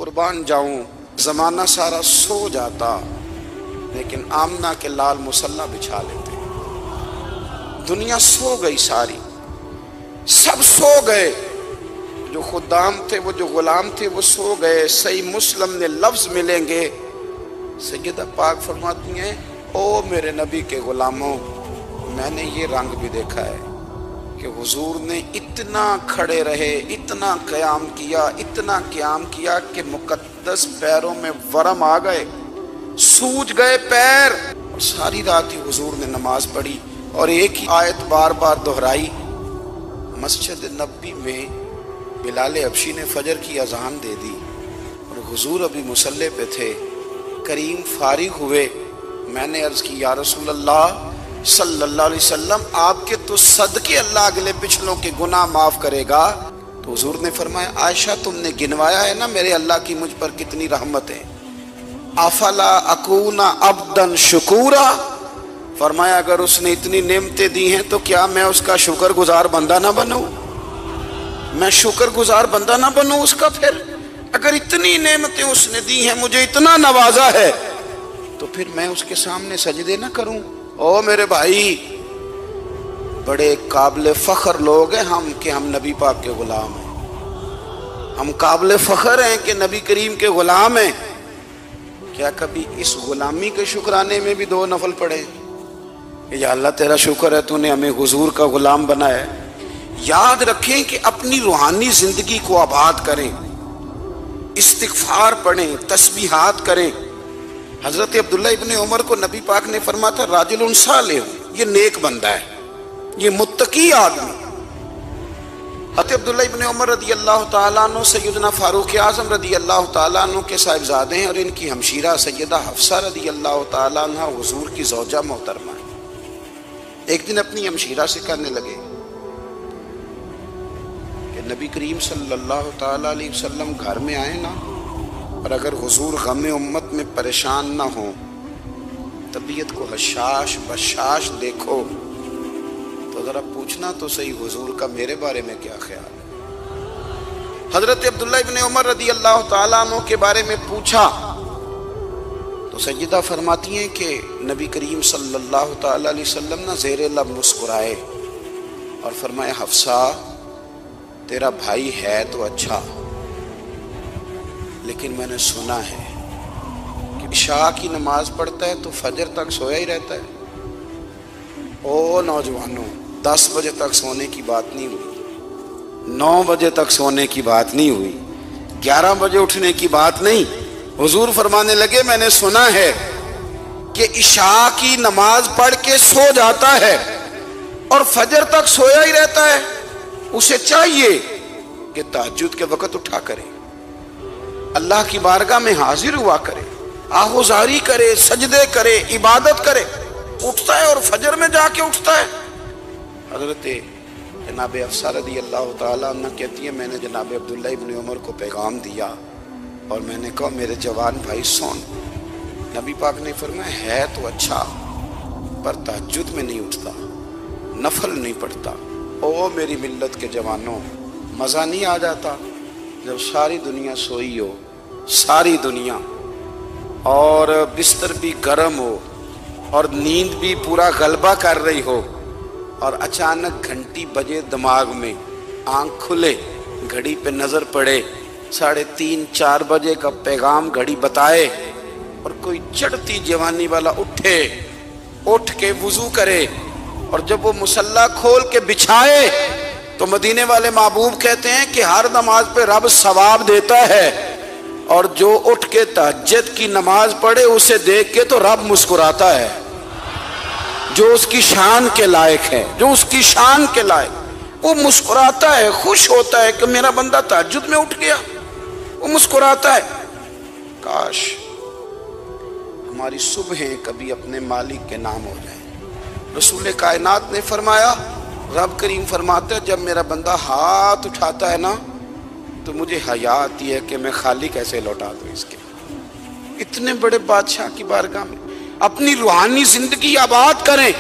قربان جاؤں زمانہ سارا سو جاتا لیکن آمنہ کے لال مصلی بچھا لیتے. دنیا سو گئی ساری، سب سو گئے، جو خدام تھے وہ جو غلام تھے وہ سو گئے. صحیح مسلم نے لفظ ملیں گے، سیدہ پاک فرماتی ہیں او میرے نبی کے غلاموں، میں نے یہ رنگ بھی دیکھا ہے کہ حضور نے اتنا کھڑے رہے، اتنا قیام کیا، اتنا قیام کیا کہ مقدس پیروں میں ورم آ گئے، سوج گئے پیر. اور ساری رات ہی حضور نے نماز پڑھی اور ایک ہی آیت بار بار دہرائی. مسجد نبوی میں بلال حبشی نے فجر کی اذان دے دی اور حضور ابھی مصلی پہ تھے. کریم فارغ ہوئے، میں نے عرض کی یا رسول اللہ صلی اللہ علیہ وسلم آپ کے تو صدقے اللہ اگلے پچھلوں کے گناہ معاف کرے گا. تو حضور نے فرمایا عائشہ تم نے گنوایا ہے نا میرے اللہ کی مجھ پر کتنی رحمت ہے. افلا اکون عبدا شکورا، فرمایا اگر اس نے اتنی نعمتیں دی ہیں تو کیا میں اس کا شکر گزار بندہ نہ بنوں؟ میں شکر گزار بندہ نہ بنوں اس کا؟ پھر اگر اتنی نعمتیں اس نے دی ہیں، مجھے اتنا نوازا ہے، تو پھر میں اس کے سامنے سجدے نہ کروں؟ او میرے بھائی، بڑے قابل فخر لوگ ہیں ہم کہ ہم نبی پاک کے غلام ہیں. ہم قابل فخر ہیں کہ نبی کریم کے غلام ہیں. کیا کبھی اس غلامی کے شکرانے میں بھی 2 نفل پڑھے کہ یا اللہ تیرا شکر ہے تو نے ہمیں حضور کا غلام بنایا ہے؟ یاد رکھیں کہ اپنی روحانی زندگی کو آباد کریں، استغفار پڑھیں، تسبیحات کریں. حضرت عبداللہ ابن عمر کو نبی پاک نے فرمایا تھا راجل صالح، یہ نیک بندہ ہے، یہ متقی آدمی. حضرت عبداللہ ابن عمر رضی اللہ تعالیٰ عنہ سیدنا فاروق اعظم رضی اللہ تعالیٰ عنہ کے صاحبزادے ہیں اور ان کی ہمشیرہ سیدہ حفصہ رضی اللہ تعالیٰ عنہ حضور کی زوجہ محترمہ ہے. ایک دن اپنی ہمشیرہ سے کہنے لگے کہ نبی کریم صلی اللہ تعالیٰ علیہ وسلم گھر میں آئے نا، اور اگر حضور غم امت میں پریشان نہ ہوں، طبیعت کو حشاش بشاش دیکھو، تو ذرا پوچھنا تو صحیح حضور کا میرے بارے میں کیا خیال ہے. حضرت عبداللہ ابن عمر رضی اللہ تعالیٰ عنہ کے بارے میں پوچھا تو سیدہ فرماتی ہیں کہ نبی کریم صلی اللہ تعالیٰ علیہ وسلم نہ زیر لب مسکرائے اور فرمایا حفصہ تیرا بھائی ہے تو اچھا، لیکن میں نے سنا ہے کہ عشاء کی نماز پڑھتا ہے تو فجر تک سویا ہی رہتا ہے. او نوجوانوں، 10 بجے تک سونے کی بات نہیں ہوئی، 9 بجے تک سونے کی بات نہیں ہوئی، 11 بجے اٹھنے کی بات نہیں. حضور فرمانے لگے میں نے سنا ہے کہ عشاء کی نماز پڑھ کے سو جاتا ہے اور فجر تک سویا ہی رہتا ہے، اسے چاہیے کہ تہجد کے وقت اٹھا کرے، اللہ کی بارگاہ میں حاضر ہوا کرے، آہوزاری کرے، سجدے کرے، عبادت کرے. اٹھتا ہے اور فجر میں جا کے اٹھتا ہے. حضرت جناب حفصہ رضی اللہ تعالیٰ عنہ کہتی ہے میں نے جناب عبداللہ ابن عمر کو پیغام دیا اور میں نے کہا میرے جوان بھائی سون. نبی پاک نے فرمایا ہے تو اچھا پر تہجد میں نہیں اٹھتا، نفل نہیں پڑھتا. او میری ملت کے جوانوں، مزہ نہیں آ جاتا جب ساری دنیا سوئی ہو، ساری دنیا، اور بستر بھی گرم ہو اور نیند بھی پورا غلبہ کر رہی ہو، اور اچانک گھنٹی بجے دماغ میں، آنکھ کھلے، گھڑی پہ نظر پڑے، 3:30 4 بجے کا پیغام گھڑی بتائے، اور کوئی چڑھتی جوانی والا اٹھ کے وضو کرے، اور جب وہ مصلی کھول کے بچھائے تو مدینے والے محبوب کہتے ہیں کہ ہر نماز پہ رب ثواب دیتا ہے، اور جو اٹھ کے تہجد کی نماز پڑھے اسے دیکھ کے تو رب مسکراتا ہے، جو اس کی شان کے لائق ہے، جو اس کی شان کے لائق، وہ مسکراتا ہے، خوش ہوتا ہے کہ میرا بندہ تہجد میں اٹھ گیا، وہ مسکراتا ہے. کاش ہماری صبحیں کبھی اپنے مالک کے نام ہو جائیں. رسول کائنات نے فرمایا، رب کریم فرماتا ہے جب میرا بندہ ہاتھ اٹھاتا ہے نا تو مجھے حیا آتی ہے کہ میں خالی کیسے لوٹا دوں اس کے. اتنے بڑے بادشاہ کی بارگاہ میں اپنی روحانی زندگی آباد کریں،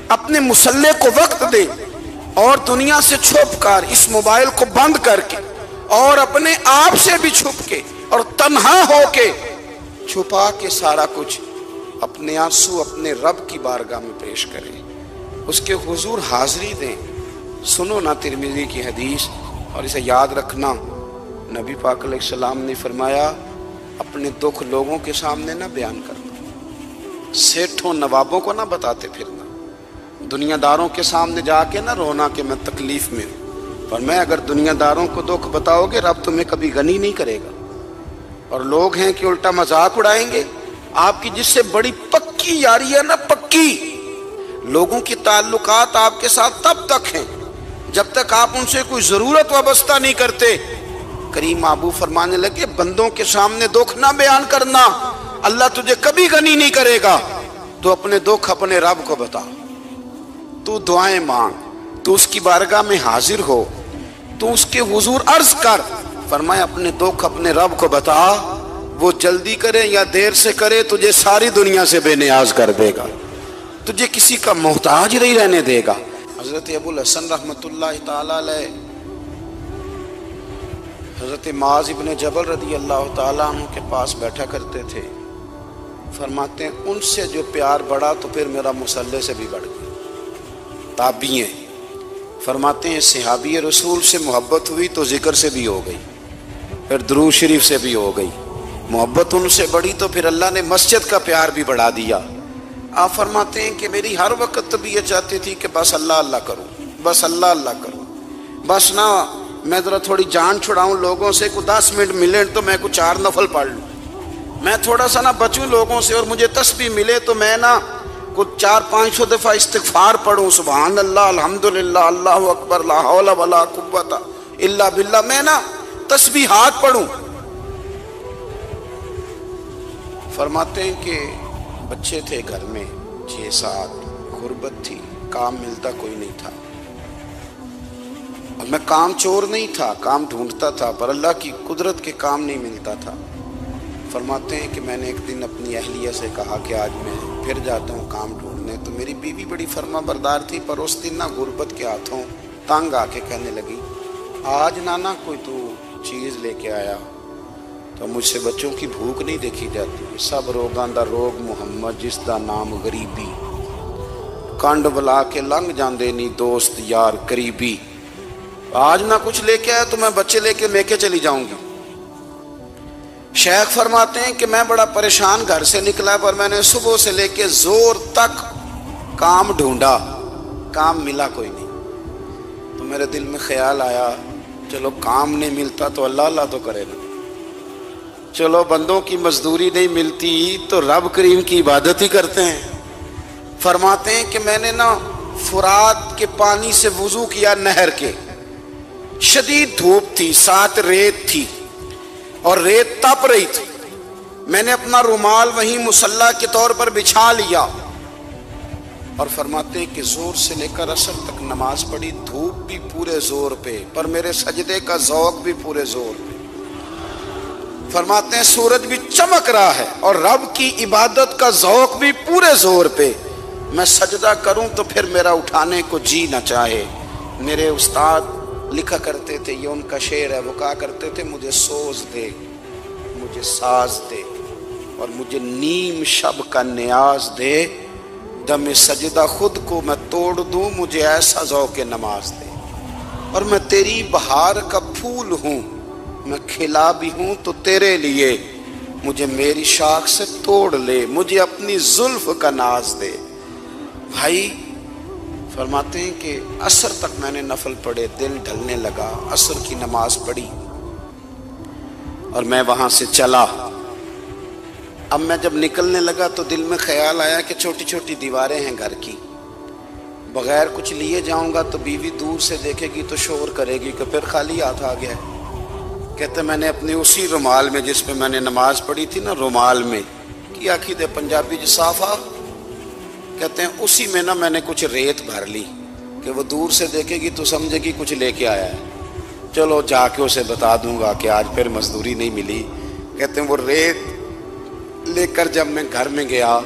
اپنے مصلی کو وقت دیں، اور دنیا سے چھپ کر اس موبائل کو بند کر کے اور اپنے آپ سے بھی چھپ کے اور تنہا ہو کے چھپا کے سارا کچھ اپنے آنسو اپنے رب کی بارگاہ میں پیش کریں، اس کے حضور حاضری دیں۔ سنو نا ترمذی کی حدیث، اور اسے یاد رکھنا، نبی پاک علیہ السلام نے فرمایا اپنے دکھ لوگوں کے سامنے نہ بیان کرنا، سیٹھوں نوابوں کو نہ بتاتے پھرنا، دنیا داروں کے سامنے جا کے نہ رونا کہ میں تکلیف میں ہوں، پر میں اگر دنیا داروں کو دکھ بتاؤ گے رب تمہیں کبھی غنی نہیں کرے گا۔ اور لوگ ہیں کہ الٹا مذاق اڑائیں گے آپ کی، جس سے بڑی پکی یاری ہے نا، پکی لوگوں کی تعلقات آپ کے ساتھ تب تک ہیں جب تک آپ ان سے کوئی ضرورت وابستہ نہیں کرتے۔ کریم ابو فرمانے لگے بندوں کے سامنے دکھ نہ بیان کرنا، اللہ تجھے کبھی غنی نہیں کرے گا، تو اپنے دکھ اپنے رب کو بتا، تو دعائیں مانگ، تو اس کی بارگاہ میں حاضر ہو، تو اس کے حضور عرض کر۔ فرمایا اپنے دکھ اپنے رب کو بتا، وہ جلدی کرے یا دیر سے کرے تجھے ساری دنیا سے بے نیاز کر دے گا، تجھے کسی کا محتاج نہیں رہنے دے گا۔ حضرت ابو الحسن رحمۃ اللہ تعالی علیہ حضرت معاذ ابن جبل رضی اللہ تعالیٰ عنہ کے پاس بیٹھا کرتے تھے، فرماتے ہیں ان سے جو پیار بڑھا تو پھر میرا مصلی سے بھی بڑھ گیا۔ تابعی ہیں، فرماتے ہیں صحابی رسول سے محبت ہوئی تو ذکر سے بھی ہو گئی، پھر درود شریف سے بھی ہو گئی، محبت ان سے بڑھی تو پھر اللہ نے مسجد کا پیار بھی بڑھا دیا۔ آپ فرماتے ہیں کہ میری ہر وقت طبیعت چاہتی تھی کہ بس اللہ اللہ کروں، بس اللہ اللہ کروں، بس نہ میں ذرا تھوڑی جان چھڑاؤں لوگوں سے، کوئی 10 منٹ ملے تو میں کوئی 4 نفل پڑھ لوں، میں تھوڑا سا نہ بچوں لوگوں سے، اور مجھے تسبیح ملے تو میں نہ کوئی 400-500 دفعہ استغفار پڑھوں، سبحان اللہ الحمدللہ اللہ اکبر لا حول ولا قوت الا باللہ، میں نہ تسبیحات پڑھوں۔ فرماتے ہیں کہ بچے تھے گھر میں 6-7، غربت تھی، کام ملتا کوئی نہیں تھا، اور میں کام چور نہیں تھا، کام ڈھونڈتا تھا، پر اللہ کی قدرت کے کام نہیں ملتا تھا۔ فرماتے ہیں کہ میں نے ایک دن اپنی اہلیہ سے کہا کہ آج میں پھر جاتا ہوں کام ڈھونڈنے، تو میری بیوی بڑی فرما بردار تھی، پر اس دن نہ غربت کے ہاتھوں تنگ آ کے کہنے لگی آج نانا کوئی تو چیز لے کے آیا، تو مجھ سے بچوں کی بھوک نہیں دیکھی جاتی، سب روگاں دا روگ محمد جس دا نام غریبی، کنڈ بلا کے لنگ جاندے نہیں دوست یار قریبی، آج نہ کچھ لے کے آیا تو میں بچے لے کے میکے چلی جاؤں گی۔ شیخ فرماتے ہیں کہ میں بڑا پریشان گھر سے نکلا، پر میں نے صبح سے لے کے زور تک کام ڈھونڈا، کام ملا کوئی نہیں، تو میرے دل میں خیال آیا چلو کام نہیں ملتا تو اللہ اللہ تو کرے نا، چلو بندوں کی مزدوری نہیں ملتی تو رب کریم کی عبادت ہی کرتے ہیں۔ فرماتے ہیں کہ میں نے نا فرات کے پانی سے وضو کیا، نہر کے، شدید دھوپ تھی، ساتھ ریت تھی اور ریت تپ رہی تھی، میں نے اپنا رومال وہیں مصلی کے طور پر بچھا لیا، اور فرماتے ہیں کہ زور سے لے کر عصر تک نماز پڑھی، دھوپ بھی پورے زور پہ، پر میرے سجدے کا ذوق بھی پورے زور پہ۔ فرماتے ہیں سورج بھی چمک رہا ہے اور رب کی عبادت کا ذوق بھی پورے زور پہ، میں سجدہ کروں تو پھر میرا اٹھانے کو جی نہ چاہے۔ میرے استاد لکھا کرتے تھے، یہ ان کا شعر ہے، وہ کہا کرتے تھے مجھے سوز دے، مجھے ساز دے، اور مجھے نیم شب کا نیاز دے، دم سجدہ خود کو میں توڑ دوں، مجھے ایسا ذوق نماز دے، اور میں تیری بہار کا پھول ہوں، میں کھلا بھی ہوں تو تیرے لیے، مجھے میری شاخ سے توڑ لے، مجھے اپنی زلف کا ناز دے۔ بھائی فرماتے ہیں کہ عصر تک میں نے نفل پڑھے، دل ڈھلنے لگا، عصر کی نماز پڑھی اور میں وہاں سے چلا۔ اب میں جب نکلنے لگا تو دل میں خیال آیا کہ چھوٹی چھوٹی دیواریں ہیں گھر کی، بغیر کچھ لیے جاؤں گا تو بیوی دور سے دیکھے گی تو شور کرے گی کہ پھر خالی ہاتھ آ گیا ہے۔ کہتے میں نے اپنی اسی رومال میں جس پہ میں نے نماز پڑھی تھی نا، رومال میں کی آخی دے پنجابی جو صافہ، کہتے ہیں اسی میں نا میں نے کچھ ریت بھر لی کہ وہ دور سے دیکھے گی تو سمجھے گی کچھ لے کے آیا ہے، چلو جا کے اسے بتا دوں گا کہ آج پھر مزدوری نہیں ملی۔ کہتے ہیں وہ ریت لے کر جب میں گھر میں گیا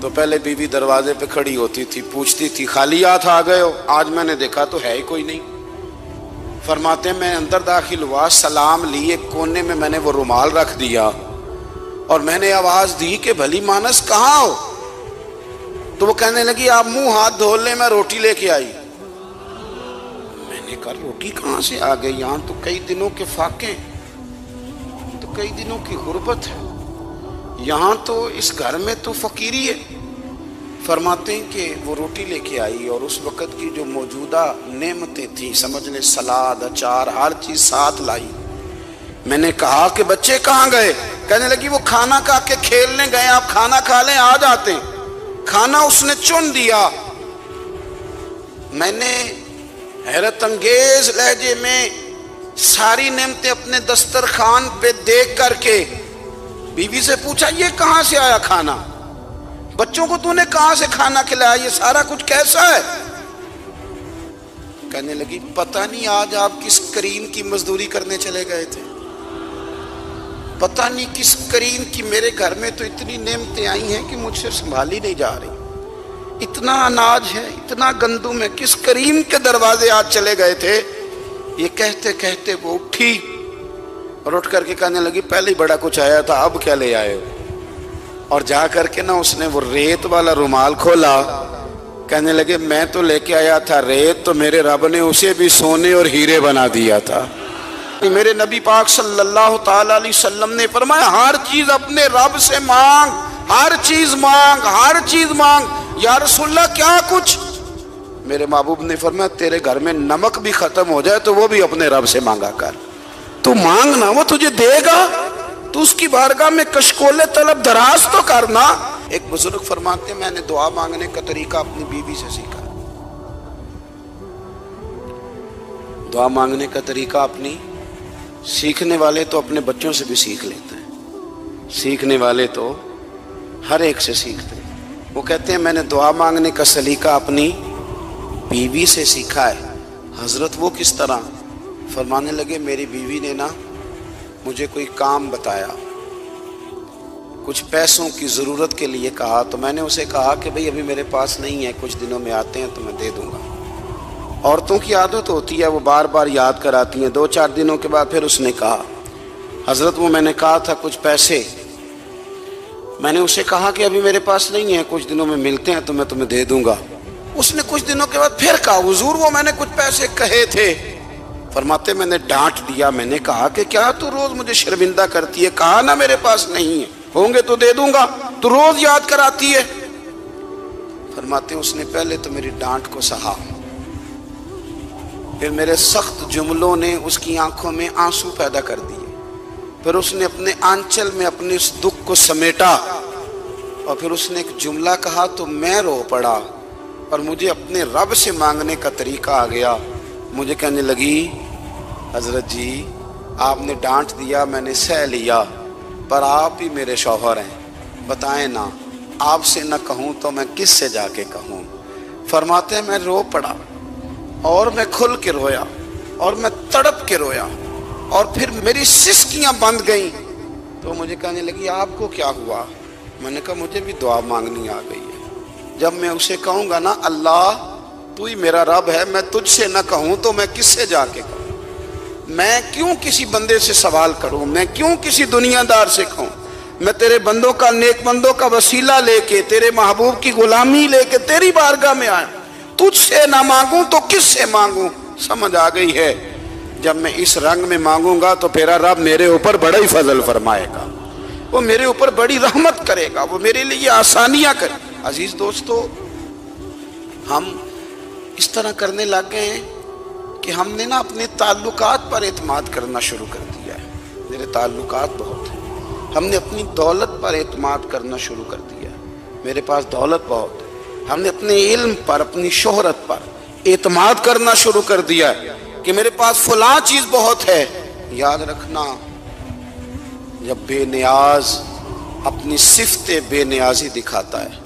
تو پہلے بیوی دروازے پہ کھڑی ہوتی تھی، پوچھتی تھی خالی ہاتھ آ گئے ہو؟ آج میں نے دیکھا تو ہے ہی کوئی نہیں۔ فرماتے ہیں میں اندر داخل ہوا، سلام لی، ایک کونے میں میں نے وہ رومال رکھ دیا اور میں نے آواز دی کہ بھلی مانس کہاں ہو؟ تو وہ کہنے لگی آپ منہ ہاتھ دھو لیں، میں روٹی لے کے آئی۔ میں نے کہا روٹی کہاں سے آ گئی؟ یہاں تو کئی دنوں کے فاقے، تو کئی دنوں کی غربت ہے، یہاں تو اس گھر میں تو فقیری ہے۔ فرماتے ہیں کہ وہ روٹی لے کے آئی اور اس وقت کی جو موجودہ نعمتیں تھیں، سمجھ لیں سلاد، اچار، ہر چیز ساتھ لائی۔ میں نے کہا کہ بچے کہاں گئے؟ کہنے لگی وہ کھانا کھا کے کھیلنے گئے، آپ کھانا کھا لیں آ جاتے۔ کھانا اس نے چن دیا۔ میں نے حیرت انگیز لہجے میں ساری نعمتیں اپنے دسترخوان پہ دیکھ کر کے بیوی سے پوچھا یہ کہاں سے آیا کھانا؟ بچوں کو تو نے کہاں سے کھانا کھلایا؟ یہ سارا کچھ کیسا ہے؟ کہنے لگی پتہ نہیں آج آپ کس کریم کی مزدوری کرنے چلے گئے تھے، پتہ نہیں کس کریم کی، میرے گھر میں تو اتنی نعمتیں آئی ہیں کہ مجھ سے سنبھالی نہیں جا رہی، اتنا اناج ہے، اتنا گندم ہے، کس کریم کے دروازے آج چلے گئے تھے؟ یہ کہتے کہتے وہ اٹھی اور اٹھ کر کے کہنے لگی پہلے ہی بڑا کچھ آیا تھا، اب کیا لے آئے ہو؟ اور جا کر کے نا اس نے وہ ریت والا رومال کھولا، کہنے لگے میں تو لے کے آیا تھا ریت، تو میرے رب نے اسے بھی سونے اور ہیرے بنا دیا تھا۔ میرے نبی پاک صلی اللہ تعالی علیہ وسلم نے فرمایا ہر چیز اپنے رب سے مانگ، ہر چیز مانگ، ہر چیز مانگ۔ یا رسول اللہ کیا کچھ؟ میرے محبوب نے فرمایا تیرے گھر میں نمک بھی ختم ہو جائے تو وہ بھی اپنے رب سے مانگا کر، تو مانگنا وہ تجھے دے گا، تو اس کی بارگاہ میں کشکول طلب دراز تو کرنا۔ ایک بزرگ فرماتے ہیں میں نے دعا مانگنے کا طریقہ اپنی بیوی سے سیکھا۔ دعا مانگنے کا طریقہ اپنی، سیکھنے والے تو اپنے بچوں سے بھی سیکھ لیتے ہیں، سیکھنے والے تو ہر ایک سے سیکھتے ہیں۔ وہ کہتے ہیں میں نے دعا مانگنے کا سلیقہ اپنی بیوی سے سیکھا ہے۔ حضرت وہ کس طرح؟ فرمانے لگے میری بیوی نے نا مجھے کوئی کام بتایا، کچھ پیسوں کی ضرورت کے لیے کہا، تو میں نے اسے کہا کہ بھئی ابھی میرے پاس نہیں ہے، کچھ دنوں میں آتے ہیں تو میں دے دوں گا۔ عورتوں کی عادت ہوتی ہے وہ بار بار یاد کراتی ہیں، 2-4 دنوں کے بعد پھر اس نے کہا حضرت وہ میں نے کہا تھا کچھ پیسے، میں نے اسے کہا کہ ابھی میرے پاس نہیں ہے، کچھ دنوں میں ملتے ہیں تو میں تمہیں دے دوں گا۔ اس نے کچھ دنوں کے بعد پھر کہا حضور وہ میں نے کچھ پیسے کہے تھے۔ فرماتے میں نے ڈانٹ دیا، میں نے کہا کہ کیا تو روز مجھے شرمندہ کرتی ہے، کہا نا میرے پاس نہیں ہے، ہوں گے تو دے دوں گا، تو روز یاد کراتی ہے۔ فرماتے اس نے پہلے تو میری ڈانٹ کو سہا، پھر میرے سخت جملوں نے اس کی آنکھوں میں آنسو پیدا کر دیے، پھر اس نے اپنے آنچل میں اپنے اس دکھ کو سمیٹا، اور پھر اس نے ایک جملہ کہا تو میں رو پڑا، اور مجھے اپنے رب سے مانگنے کا طریقہ آ گیا۔ مجھے کہنے لگی حضرت جی آپ نے ڈانٹ دیا، میں نے سہ لیا، پر آپ ہی میرے شوہر ہیں، بتائیں نا آپ سے نہ کہوں تو میں کس سے جا کے کہوں؟ فرماتے ہیں میں رو پڑا اور میں کھل کے رویا اور میں تڑپ کے رویا، اور پھر میری سسکیاں بند گئیں، تو مجھے کہنے لگی آپ کو کیا ہوا؟ میں نے کہا مجھے بھی دعا مانگنی آ گئی ہے، جب میں اسے کہوں گا نا اللہ تو ہی میرا رب ہے، میں تجھ سے نہ کہوں تو میں کس سے جا کے کہوں؟ میں کیوں کسی بندے سے سوال کروں؟ میں کیوں کسی دنیا دار سے کہوں؟ میں تیرے بندوں کا، نیک بندوں کا وسیلہ لے کے، تیرے محبوب کی غلامی لے کے تیری بارگاہ میں آیا، تجھ سے نہ مانگوں تو کس سے مانگوں؟ سمجھ آ گئی ہے جب میں اس رنگ میں مانگوں گا تو پھر رب میرے اوپر بڑا ہی فضل فرمائے گا، وہ میرے اوپر بڑی رحمت کرے گا، وہ میرے لیے آسانیاں کرے۔ عزیز دوستو ہم اس طرح کرنے لگ گئے ہیں کہ ہم نے نا اپنے تعلقات پر اعتماد کرنا شروع کر دیا ہے۔ میرے تعلقات بہت ہیں، ہم نے اپنی دولت پر اعتماد کرنا شروع کر دیا ہے، میرے پاس دولت بہت ہے، ہم نے اپنے علم پر، اپنی شہرت پر اعتماد کرنا شروع کر دیا ہے کہ میرے پاس فلاں چیز بہت ہے۔ یاد رکھنا جب بے نیاز اپنی صفت بے نیازی دکھاتا ہے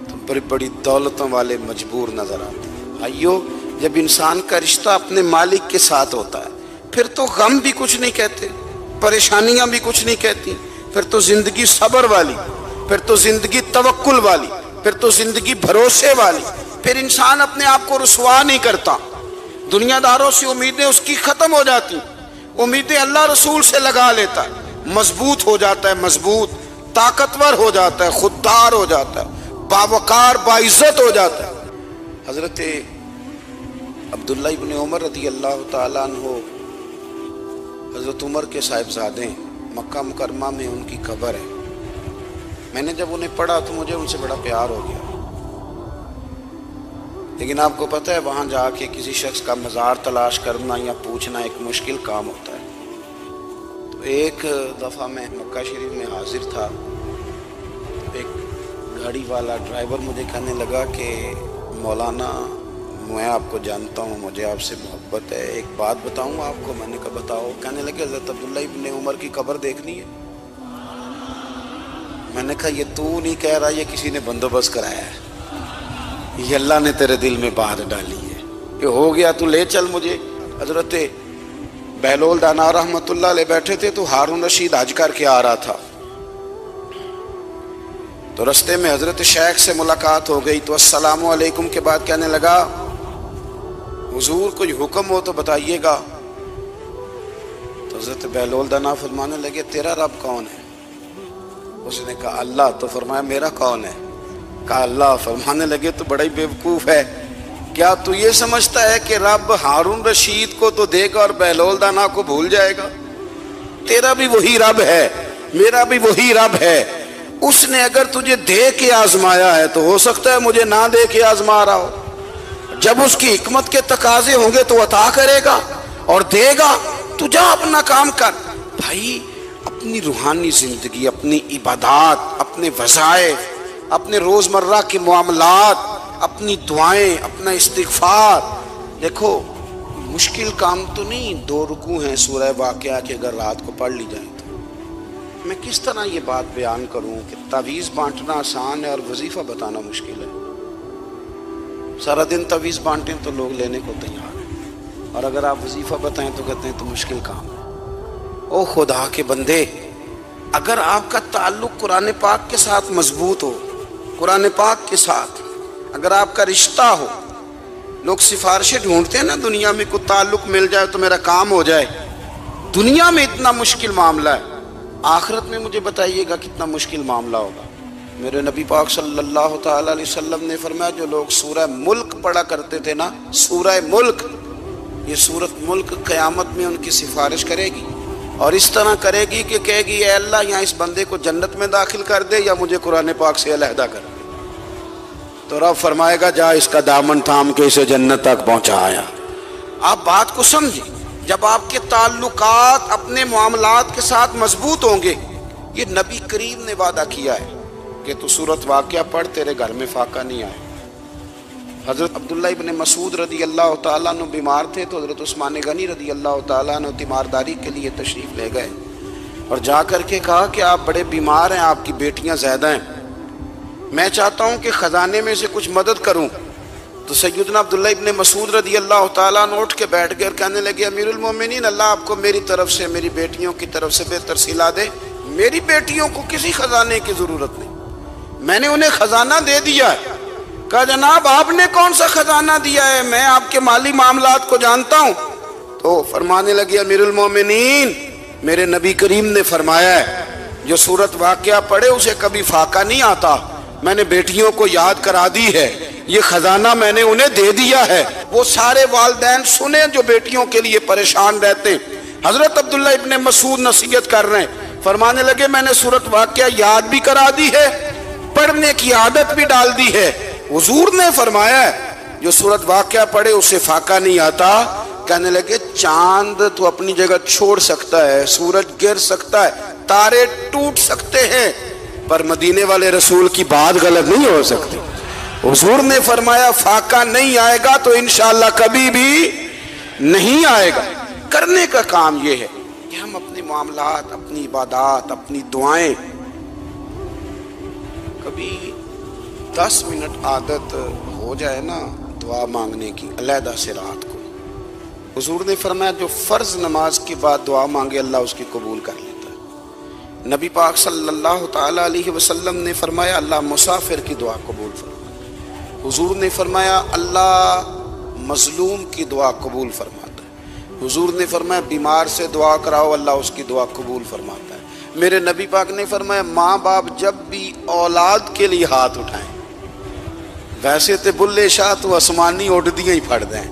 تو بڑی بڑی دولتوں والے مجبور نظر آتے ہیں۔ بھائیو جب انسان کا رشتہ اپنے مالک کے ساتھ ہوتا ہے پھر تو غم بھی کچھ نہیں کہتے، پریشانیاں بھی کچھ نہیں کہتی، پھر تو زندگی صبر والی، پھر تو زندگی توکل والی، پھر تو زندگی بھروسے والی، پھر انسان اپنے آپ کو رسوا نہیں کرتا۔ دنیا داروں سے امیدیں اس کی ختم ہو جاتی، امیدیں اللہ رسول سے لگا لیتا ہے، مضبوط ہو جاتا ہے، مضبوط، طاقتور ہو جاتا ہے، خوددار ہو جاتا ہے، باوقار باعزت ہو جاتا ہے۔ حضرت عبداللہ ابن عمر رضی اللہ تعالیٰ عنہ حضرت عمر کے صاحبزادے ہیں، مکہ مکرمہ میں ان کی قبر ہے۔ میں نے جب انہیں پڑھا تو مجھے ان سے بڑا پیار ہو گیا، لیکن آپ کو پتہ ہے وہاں جا کے کسی شخص کا مزار تلاش کرنا یا پوچھنا ایک مشکل کام ہوتا ہے۔ تو ایک دفعہ میں مکہ شریف میں حاضر تھا، ایک گاڑی والا ڈرائیور مجھے کہنے لگا کہ مولانا میں آپ کو جانتا ہوں، مجھے آپ سے محبت ہے، ایک بات بتاؤں آپ کو۔ میں نے کہا بتاؤ۔ کہنے لگے حضرت عبداللہ ابن عمر کی قبر دیکھنی ہے۔ میں نے کہا یہ تو نہیں کہہ رہا، یہ کسی نے بندوبست کرایا ہے، یہ اللہ نے تیرے دل میں بات ڈالی ہے، یہ ہو گیا، تو لے چل مجھے۔ حضرت بہلول دانا رحمت اللہ علیہ بیٹھے تھے، تو ہارون رشید حج کر کے آ رہا تھا، تو رستے میں حضرت شیخ سے ملاقات ہو گئی، تو السلام علیکم کے بعد کہنے لگا حضور کوئی حکم ہو تو بتائیے گا۔ تو حضرت بہلول دانا فرمانے لگے تیرا رب کون ہے؟ اس نے کہا اللہ۔ تو فرمایا میرا کون ہے؟ کہا اللہ۔ فرمانے لگے تو بڑا ہی بیوقوف ہے، کیا تو یہ سمجھتا ہے کہ رب ہارون رشید کو تو دے گا اور بہلول دانا کو بھول جائے گا؟ تیرا بھی وہی رب ہے، میرا بھی وہی رب ہے۔ اس نے اگر تجھے دے کے آزمایا ہے تو ہو سکتا ہے مجھے نہ دے کے آزما رہا ہو۔ جب اس کی حکمت کے تقاضے ہوں گے تو عطا کرے گا اور دے گا، تو جا اپنا کام کر۔ بھائی اپنی روحانی زندگی، اپنی عبادات، اپنے وظائف، اپنے روزمرہ کے معاملات، اپنی دعائیں، اپنا استغفار، دیکھو مشکل کام تو نہیں، 2 رکوع ہیں سورہ واقعہ کے، اگر رات کو پڑھ لی جائیں تو میں کس طرح یہ بات بیان کروں کہ تعویذ بانٹنا آسان ہے اور وظیفہ بتانا مشکل ہے۔ سارا دن تعویذ بانٹیں تو لوگ لینے کو تیار ہیں، اور اگر آپ وظیفہ بتائیں تو کہتے ہیں تو مشکل کام ہے۔ او خدا کے بندے، اگر آپ کا تعلق قرآن پاک کے ساتھ مضبوط ہو، قرآن پاک کے ساتھ اگر آپ کا رشتہ ہو، لوگ سفارشیں ڈھونڈتے ہیں نا دنیا میں، کوئی تعلق مل جائے تو میرا کام ہو جائے، دنیا میں اتنا مشکل معاملہ ہے، آخرت میں مجھے بتائیے گا کتنا مشکل معاملہ ہوگا۔ میرے نبی پاک صلی اللہ تعالیٰ علیہ وسلم نے فرمایا جو لوگ سورہ ملک پڑھا کرتے تھے نا، سورہ ملک، یہ سورت ملک قیامت میں ان کی سفارش کرے گی، اور اس طرح کرے گی کہ کہے گی اے اللہ یہاں اس بندے کو جنت میں داخل کر دے یا مجھے قرآن پاک سے علیحدہ کر دے۔ تو رب فرمائے گا جا اس کا دامن تھام کے اسے جنت تک پہنچایا۔ آپ بات کو سمجھیں، جب آپ کے تعلقات اپنے معاملات کے ساتھ مضبوط ہوں گے، یہ نبی کریم نے وعدہ کیا ہے کہ تو سورت واقعہ پڑھ تیرے گھر میں فاقہ نہیں آئے۔ حضرت عبداللہ ابن مسعود رضی اللہ تعالیٰ عنہ بیمار تھے، تو حضرت عثمان غنی رضی اللہ تعالیٰ عنہ تیمارداری کے لیے تشریف لے گئے اور جا کر کے کہا کہ آپ بڑے بیمار ہیں، آپ کی بیٹیاں زیادہ ہیں، میں چاہتا ہوں کہ خزانے میں سے کچھ مدد کروں۔ تو سیدنا عبداللہ ابن مسعود رضی اللہ تعالیٰ عنہ اٹھ کے بیٹھ گئے اور کہنے لگے امیر المومنین، اللہ آپ کو میری طرف سے، میری بیٹیوں کی طرف سے بہتر صلہ دے، میری بیٹیوں کو کسی خزانے کی ضرورت نہیں، میں نے انہیں خزانہ دے دیا ہے۔ کہا جناب آپ نے کون سا خزانہ دیا ہے، میں آپ کے مالی معاملات کو جانتا ہوں۔ تو فرمانے لگے امیر المومنین، میرے نبی کریم نے فرمایا ہے جو سورت واقعہ پڑھے اسے کبھی فاقہ نہیں آتا، میں نے بیٹیوں کو یاد کرا دی ہے، یہ خزانہ میں نے انہیں دے دیا ہے۔ وہ سارے والدین سنیں جو بیٹیوں کے لیے پریشان رہتے ہیں۔ حضرت عبداللہ ابن مسعود نصیحت کر رہے ہیں، فرمانے لگے میں نے سورت واقعہ یاد بھی کرا دی ہے، پڑھنے کی عادت بھی ڈال دی ہے۔ حضور نے فرمایا ہے جو سورت واقعہ پڑھے اسے فاقہ نہیں آتا۔ کہنے لگے چاند تو اپنی جگہ چھوڑ سکتا ہے، سورج گر سکتا ہے، تارے ٹوٹ سکتے ہیں، پر مدینے والے رسول کی بات غلط نہیں ہو سکتی۔ حضور نے فرمایا فاقہ نہیں آئے گا تو انشاءاللہ کبھی بھی نہیں آئے گا۔ کرنے کا کام یہ ہے کہ ہم اپنے معاملات، اپنی عبادات، اپنی دعائیں، کبھی 10 منٹ عادت ہو جائے نا دعا مانگنے کی علیحدہ سے رات کو۔ حضور نے فرمایا جو فرض نماز کے بعد دعا مانگے اللہ اس کی قبول کر لیتا ہے۔ نبی پاک صلی اللہ تعالیٰ علیہ وسلم نے فرمایا اللہ مسافر کی دعا قبول فرماتا ہے۔ حضور نے فرمایا اللہ مظلوم کی دعا قبول فرماتا ہے۔ حضور نے فرمایا بیمار سے دعا کراؤ، اللہ اس کی دعا قبول فرماتا ہے۔ میرے نبی پاک نے فرمایا ماں باپ جب بھی اولاد کے لیے ہاتھ اٹھائیں، ویسے تے بلے شاہ تو آسمانی اڈ دیاں ہی پھڑ دیں،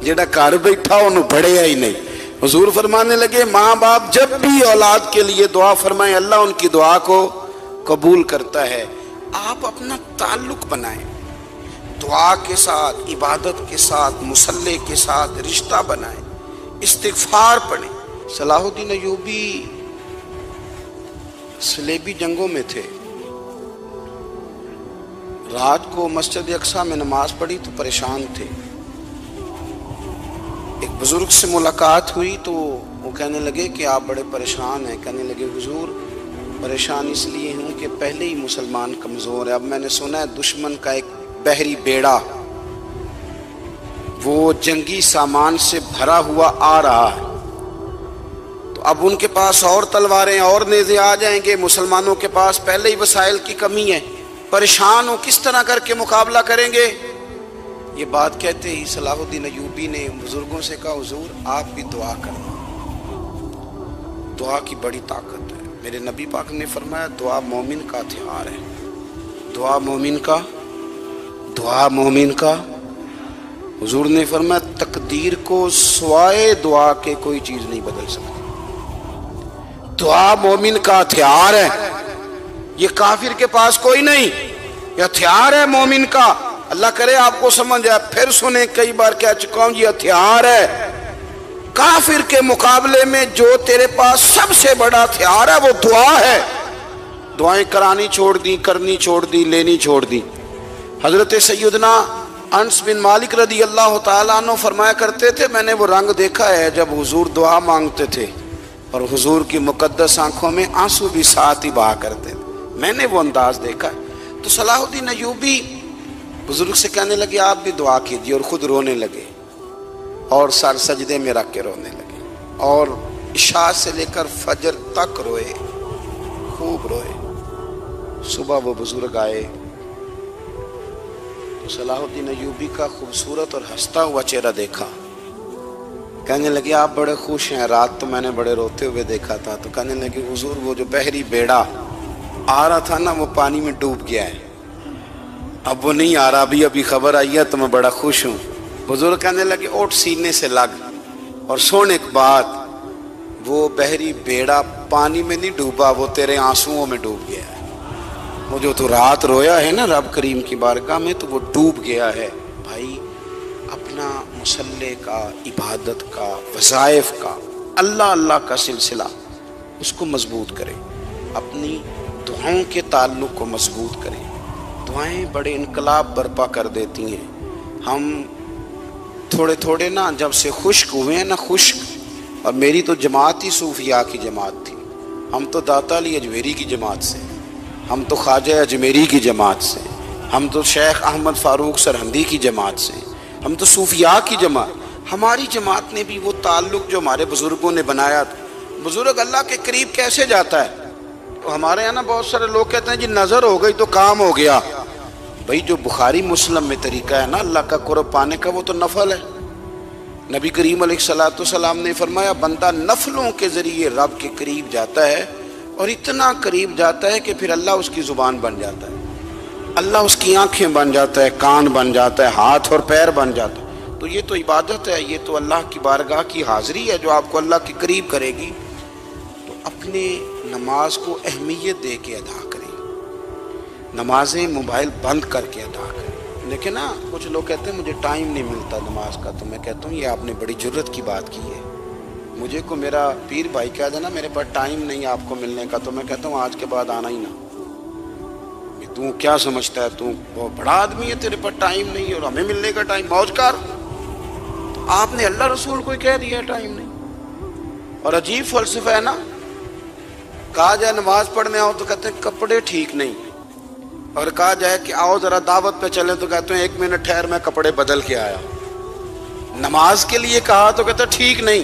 جیڑا گھر بیٹھا انہوں بڑھیا ہی نہیں۔ حضور فرمانے لگے ماں باپ جب بھی اولاد کے لیے دعا فرمائیں، اللہ ان کی دعا کو قبول کرتا ہے۔ آپ اپنا تعلق بنائیں، دعا کے ساتھ، عبادت کے ساتھ، مصلی کے ساتھ رشتہ بنائیں، استغفار پڑھیں۔ صلاح الدین ایوبی صلیبی جنگوں میں تھے، رات کو مسجد اقصی میں نماز پڑھی تو پریشان تھے۔ ایک بزرگ سے ملاقات ہوئی تو وہ کہنے لگے کہ آپ بڑے پریشان ہیں۔ کہنے لگے حضور پریشان اس لیے ہوں کہ پہلے ہی مسلمان کمزور ہے، اب میں نے سنا ہے دشمن کا ایک بحری بیڑا وہ جنگی سامان سے بھرا ہوا آ رہا ہے، تو اب ان کے پاس اور تلواریں اور نیزے آ جائیں گے، مسلمانوں کے پاس پہلے ہی وسائل کی کمی ہے، پریشان ہو کس طرح کر کے مقابلہ کریں گے۔ یہ بات کہتے ہی صلاح الدین ایوبی نے بزرگوں سے کہا حضور آپ بھی دعا کرنا، دعا کی بڑی طاقت ہے۔ میرے نبی پاک نے فرمایا دعا مومن کا ہتھیار ہے، دعا مومن کا۔ حضور نے فرمایا تقدیر کو سوائے دعا کے کوئی چیز نہیں بدل سکتی، دعا مومن کا ہتھیار ہے، یہ کافر کے پاس کوئی نہیں، یہ ہتھیار ہے مومن کا۔ اللہ کرے آپ کو سمجھ آئے، پھر سنیں، کئی بار کہہ چکا ہوں یہ ہتھیار ہے۔ کافر کے مقابلے میں جو تیرے پاس سب سے بڑا ہتھیار ہے وہ دعا ہے۔ دعائیں کرانی چھوڑ دی، کرنی چھوڑ دی، لینی چھوڑ دی۔ حضرت سیدنا انس بن مالک رضی اللہ تعالیٰ عنہ فرمایا کرتے تھے میں نے وہ رنگ دیکھا ہے جب حضور دعا مانگتے تھے اور حضور کی مقدس آنکھوں میں آنسو بھی ساتھ ہی بہا کرتے تھے، میں نے وہ انداز دیکھا ہے۔ تو صلاح الدین ایوبی بزرگ سے کہنے لگے آپ بھی دعا کیجیے، اور خود رونے لگے اور سر سجدے میں رکھ کے رونے لگے، اور عشاء سے لے کر فجر تک روئے، خوب روئے۔ صبح وہ بزرگ آئے تو صلاح الدین ایوبی کا خوبصورت اور ہنستا ہوا چہرہ دیکھا، کہنے لگے آپ بڑے خوش ہیں، رات تو میں نے بڑے روتے ہوئے دیکھا تھا۔ تو کہنے لگے حضور وہ جو بحری بیڑا آ رہا تھا نا وہ پانی میں ڈوب گیا ہے، اب وہ نہیں آ رہا، ابھی خبر آئی ہے تو میں بڑا خوش ہوں۔ بزرگ کہنے لگے اوٹ سینے سے لگ اور سن ایک بات، وہ بحری بیڑا پانی میں نہیں ڈوبا، وہ تیرے آنسوؤں میں ڈوب گیا ہے۔ وہ جو تو رات رویا ہے نا رب کریم کی بارگاہ میں تو وہ ڈوب گیا ہے۔ بھائی اپنا مصلی کا، عبادت کا، وظائف کا، اللہ کا سلسلہ اس کو مضبوط کریں، اپنی دعاؤں کے تعلق کو مضبوط کریں۔ دعائیں بڑے انقلاب برپا کر دیتی ہیں۔ ہم تھوڑے نا جب سے خشک ہوئے ہیں نا، خشک، اور میری تو جماعت ہی صوفیاء کی جماعت تھی، ہم تو داتا علی اجمیری کی جماعت سے، ہم تو خواجہ اجمیری کی جماعت سے، ہم تو شیخ احمد فاروق سرہندی کی جماعت سے، ہم تو صوفیاء کی جماعت۔ ہماری جماعت نے بھی وہ تعلق جو ہمارے بزرگوں نے بنایا تھا۔ بزرگ اللہ کے قریب کیسے جاتا ہے؟ تو ہمارے یہاں نا بہت سارے لوگ کہتے ہیں جی نظر ہو گئی تو کام ہو گیا۔ بھئی جو بخاری مسلم میں طریقہ ہے نا اللہ کا قرب پانے کا وہ تو نفل ہے۔ نبی کریم علیہ السلام نے فرمایا بندہ نفلوں کے ذریعے رب کے قریب جاتا ہے، اور اتنا قریب جاتا ہے کہ پھر اللہ اس کی زبان بن جاتا ہے، اللہ اس کی آنکھیں بن جاتا ہے، کان بن جاتا ہے، ہاتھ اور پیر بن جاتا ہے۔ تو یہ تو عبادت ہے، یہ تو اللہ کی بارگاہ کی حاضری ہے جو آپ کو اللہ کے قریب کرے گی۔ تو اپنے نماز کو اہمیت دے کے ادا کریں، نمازیں موبائل بند کر کے ادا کریں۔ لیکن نا کچھ لوگ کہتے ہیں مجھے ٹائم نہیں ملتا نماز کا، تو میں کہتا ہوں یہ آپ نے بڑی جرت کی بات کی ہے۔ مجھے کو میرا پیر بھائی کہہ دینا میرے پاس ٹائم نہیں آپ کو ملنے کا، تو میں کہتا ہوں آج کے بعد آنا ہی نہ۔ تو کیا سمجھتا ہے تو بہت بڑا آدمی ہے، تیرے پاس ٹائم نہیں اور ہمیں ملنے کا ٹائم، موج کر۔ آپ نے اللہ رسول کو کہہ دیا ٹائم نہیں۔ اور عجیب فلسفہ ہے نا، کہا جائے نماز پڑھنے آؤ تو کہتے ہیں کپڑے ٹھیک نہیں، اور کہا جائے کہ آؤ ذرا دعوت پہ چلیں تو کہتے ہیں 1 منٹ ٹھہر میں کپڑے بدل کے آیا۔ نماز کے لیے کہا تو کہتے ہیں ٹھیک نہیں،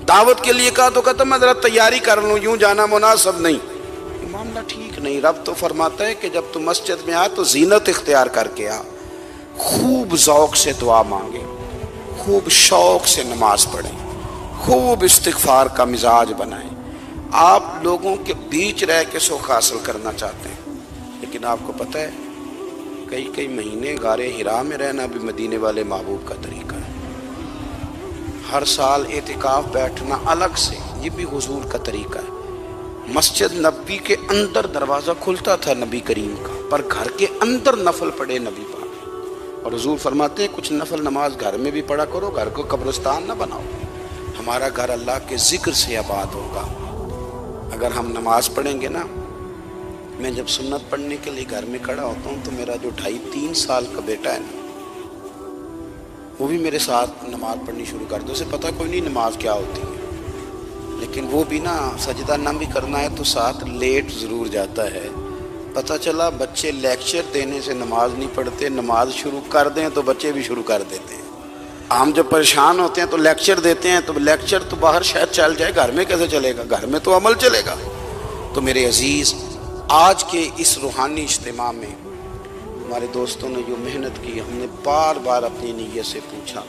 دعوت کے لیے کہا تو کہتے ہیں میں ذرا تیاری کر لوں، یوں جانا مناسب نہیں۔ معاملہ ٹھیک نہیں۔ رب تو فرماتا ہے کہ جب تم مسجد میں آ تو زینت اختیار کر کے آ، خوب ذوق سے دعا مانگے، خوب شوق سے نماز پڑھیں، خوب استغفار کا مزاج بنائیں۔ آپ لوگوں کے بیچ رہ کے سکھ حاصل کرنا چاہتے ہیں، لیکن آپ کو پتہ ہے کئی مہینے غار حرا میں رہنا بھی مدینے والے محبوب کا طریقہ ہے۔ ہر سال اعتکاف بیٹھنا الگ سے، یہ بھی حضور کا طریقہ ہے۔ مسجد نبی کے اندر دروازہ کھلتا تھا نبی کریم کا، پر گھر کے اندر نفل پڑھے نبی پاک، اور حضور فرماتے ہیں کچھ نفل نماز گھر میں بھی پڑھا کرو، گھر کو قبرستان نہ بناؤ۔ ہمارا گھر اللہ کے ذکر سے آباد ہوگا اگر ہم نماز پڑھیں گے نا۔ میں جب سنت پڑھنے کے لیے گھر میں کھڑا ہوتا ہوں تو میرا جو 2.5-3 سال کا بیٹا ہے نا، وہ بھی میرے ساتھ نماز پڑھنی شروع کر دو۔ اسے پتہ کوئی نہیں نماز کیا ہوتی ہے، لیکن وہ بھی نا سجدہ نہ بھی کرنا ہے تو ساتھ لیٹ ضرور جاتا ہے۔ پتہ چلا بچے لیکچر دینے سے نماز نہیں پڑھتے، نماز شروع کر دیں تو بچے بھی شروع کر دیتے ہیں۔ ہم جب پریشان ہوتے ہیں تو لیکچر دیتے ہیں، تو لیکچر تو باہر شاید چل جائے، گھر میں کیسے چلے گا؟ گھر میں تو عمل چلے گا۔ تو میرے عزیز، آج کے اس روحانی اجتماع میں ہمارے دوستوں نے جو محنت کی، ہم نے بار بار اپنی نیت سے پوچھا